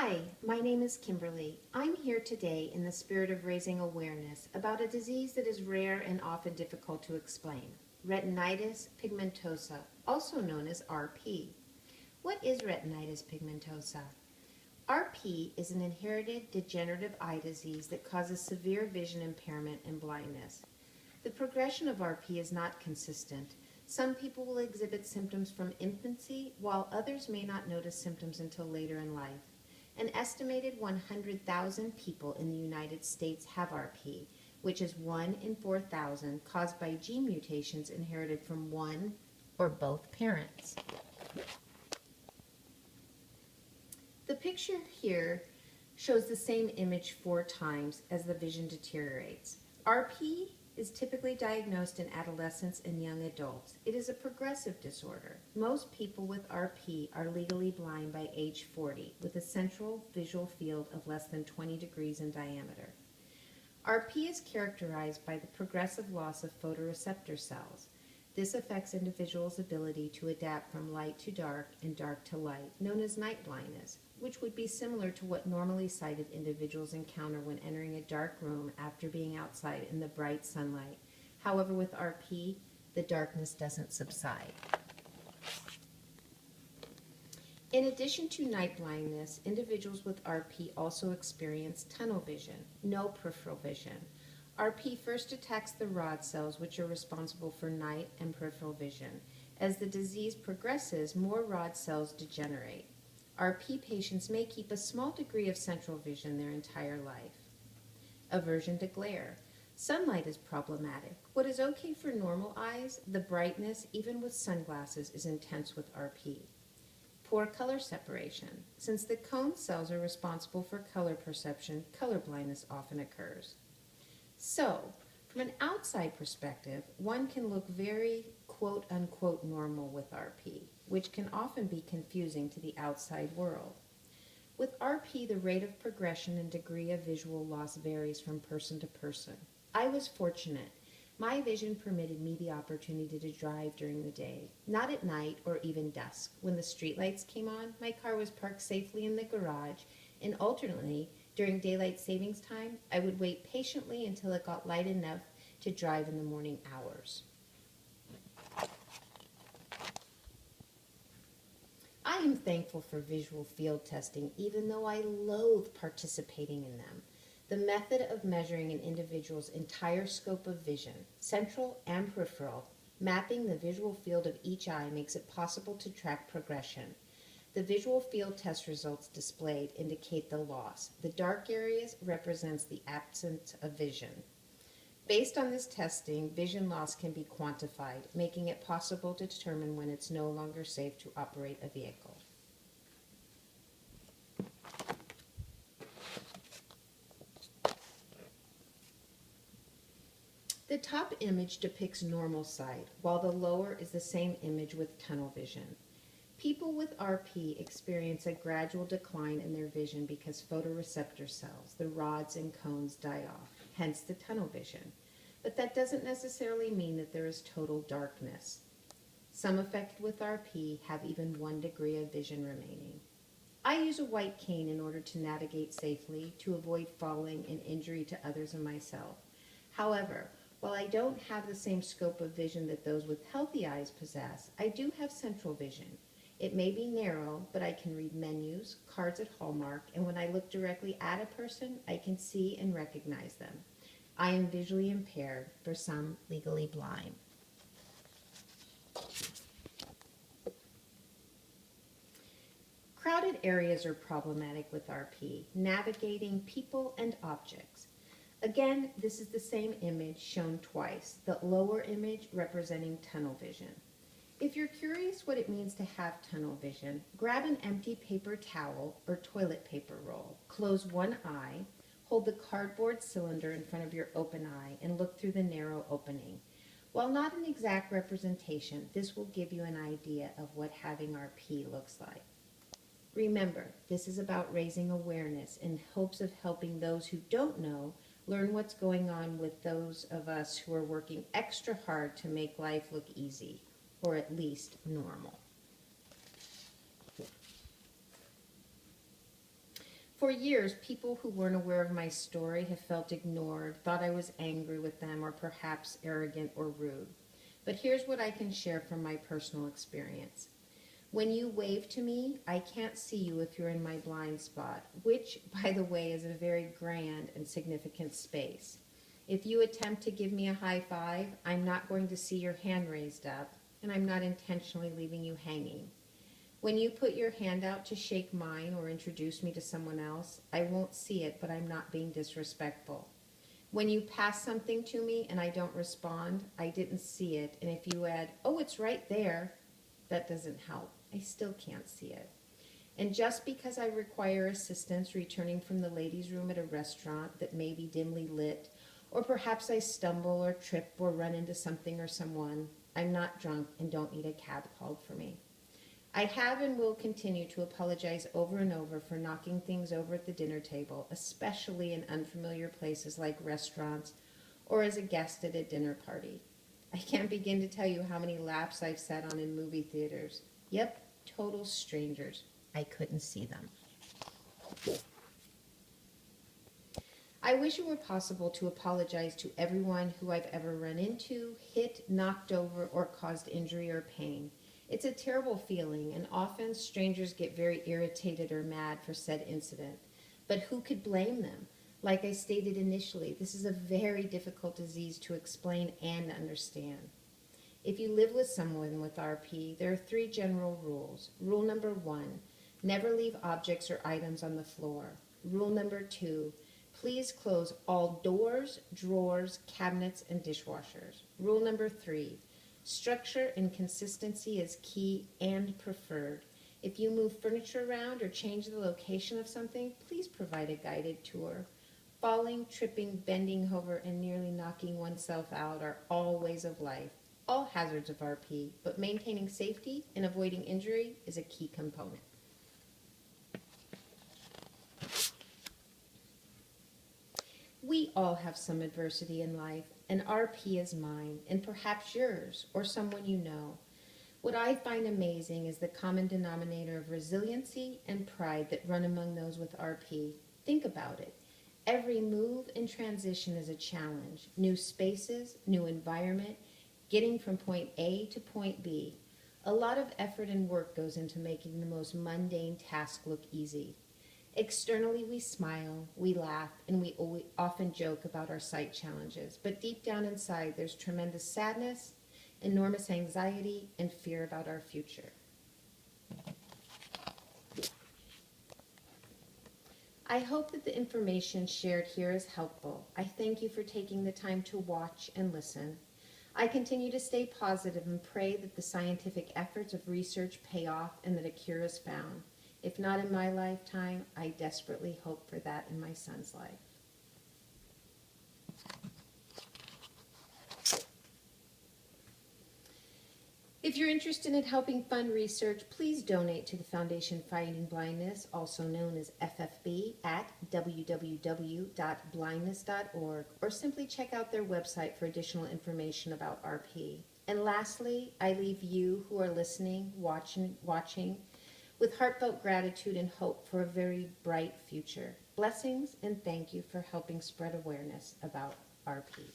Hi, my name is Kimberly. I'm here today in the spirit of raising awareness about a disease that is rare and often difficult to explain, retinitis pigmentosa, also known as RP. What is retinitis pigmentosa? RP is an inherited degenerative eye disease that causes severe vision impairment and blindness. The progression of RP is not consistent. Some people will exhibit symptoms from infancy, while others may not notice symptoms until later in life. An estimated 100,000 people in the United States have RP, which is 1 in 4,000 caused by gene mutations inherited from one or both parents. The picture here shows the same image 4 times as the vision deteriorates. RP is typically diagnosed in adolescents and young adults. It is a progressive disorder. Most people with RP are legally blind by age 40 with a central visual field of less than 20 degrees in diameter. RP is characterized by the progressive loss of photoreceptor cells. This affects individuals' ability to adapt from light to dark and dark to light, known as night blindness, which would be similar to what normally sighted individuals encounter when entering a dark room after being outside in the bright sunlight. However, with RP, the darkness doesn't subside. In addition to night blindness, individuals with RP also experience tunnel vision, no peripheral vision. RP first attacks the rod cells, which are responsible for night and peripheral vision. As the disease progresses, more rod cells degenerate. RP patients may keep a small degree of central vision their entire life. Aversion to glare. Sunlight is problematic. What is okay for normal eyes, the brightness, even with sunglasses, is intense with RP. Poor color separation. Since the cone cells are responsible for color perception, color blindness often occurs. So, from an outside perspective, one can look very quote-unquote normal with RP, which can often be confusing to the outside world. With RP, the rate of progression and degree of visual loss varies from person to person. I was fortunate. My vision permitted me the opportunity to drive during the day, not at night or even dusk. When the streetlights came on, my car was parked safely in the garage, and alternately, during daylight savings time, I would wait patiently until it got light enough to drive in the morning hours. I am thankful for visual field testing, even though I loathe participating in them. The method of measuring an individual's entire scope of vision, central and peripheral, mapping the visual field of each eye makes it possible to track progression. The visual field test results displayed indicate the loss. The dark areas represents the absence of vision. Based on this testing, vision loss can be quantified, making it possible to determine when it's no longer safe to operate a vehicle. The top image depicts normal sight, while the lower is the same image with tunnel vision. People with RP experience a gradual decline in their vision because photoreceptor cells, the rods and cones, die off, hence the tunnel vision. But that doesn't necessarily mean that there is total darkness. Some affected with RP have even 1 degree of vision remaining. I use a white cane in order to navigate safely, to avoid falling and injury to others and myself. However, while I don't have the same scope of vision that those with healthy eyes possess, I do have central vision. It may be narrow, but I can read menus, cards at Hallmark, and when I look directly at a person, I can see and recognize them. I am visually impaired, for some legally blind. Crowded areas are problematic with RP, navigating people and objects. Again, this is the same image shown twice, the lower image representing tunnel vision. If you're curious what it means to have tunnel vision, grab an empty paper towel or toilet paper roll. Close one eye, hold the cardboard cylinder in front of your open eye, and look through the narrow opening. While not an exact representation, this will give you an idea of what having RP looks like. Remember, this is about raising awareness in hopes of helping those who don't know learn what's going on with those of us who are working extra hard to make life look easy, or at least normal. For years, people who weren't aware of my story have felt ignored, thought I was angry with them, or perhaps arrogant or rude. But here's what I can share from my personal experience. When you wave to me, I can't see you if you're in my blind spot, which, by the way, is a very grand and significant space. If you attempt to give me a high five, I'm not going to see your hand raised up, and I'm not intentionally leaving you hanging. When you put your hand out to shake mine or introduce me to someone else, I won't see it, but I'm not being disrespectful. When you pass something to me and I don't respond, I didn't see it, and if you add, "Oh, it's right there," that doesn't help. I still can't see it. And just because I require assistance returning from the ladies' room at a restaurant that may be dimly lit, or perhaps I stumble or trip or run into something or someone, I'm not drunk and don't need a cab called for me. I have and will continue to apologize over and over for knocking things over at the dinner table, especially in unfamiliar places like restaurants or as a guest at a dinner party. I can't begin to tell you how many laps I've sat on in movie theaters. Yep, total strangers. I couldn't see them. I wish it were possible to apologize to everyone who I've ever run into, hit, knocked over, or caused injury or pain. It's a terrible feeling, and often strangers get very irritated or mad for said incident. But who could blame them? Like I stated initially, this is a very difficult disease to explain and understand. If you live with someone with RP, there are 3 general rules. Rule number 1, never leave objects or items on the floor. Rule number 2, please close all doors, drawers, cabinets, and dishwashers. Rule number 3, structure and consistency is key and preferred. If you move furniture around or change the location of something, please provide a guided tour. Falling, tripping, bending over, and nearly knocking oneself out are all ways of life, all hazards of RP, but maintaining safety and avoiding injury is a key component. We all have some adversity in life, and RP is mine, and perhaps yours, or someone you know. What I find amazing is the common denominator of resiliency and pride that run among those with RP. Think about it. Every move and transition is a challenge. New spaces, new environment, getting from point A to point B. A lot of effort and work goes into making the most mundane task look easy. Externally, we smile, we laugh, and we often joke about our sight challenges. But deep down inside, there's tremendous sadness, enormous anxiety, and fear about our future. I hope that the information shared here is helpful. I thank you for taking the time to watch and listen. I continue to stay positive and pray that the scientific efforts of research pay off and that a cure is found. If not in my lifetime, I desperately hope for that in my son's life. If you're interested in helping fund research, please donate to the Foundation Fighting Blindness, also known as FFB, at www.blindness.org, or simply check out their website for additional information about RP. And lastly, I leave you who are listening, watching, with heartfelt gratitude and hope for a very bright future. Blessings and thank you for helping spread awareness about RP.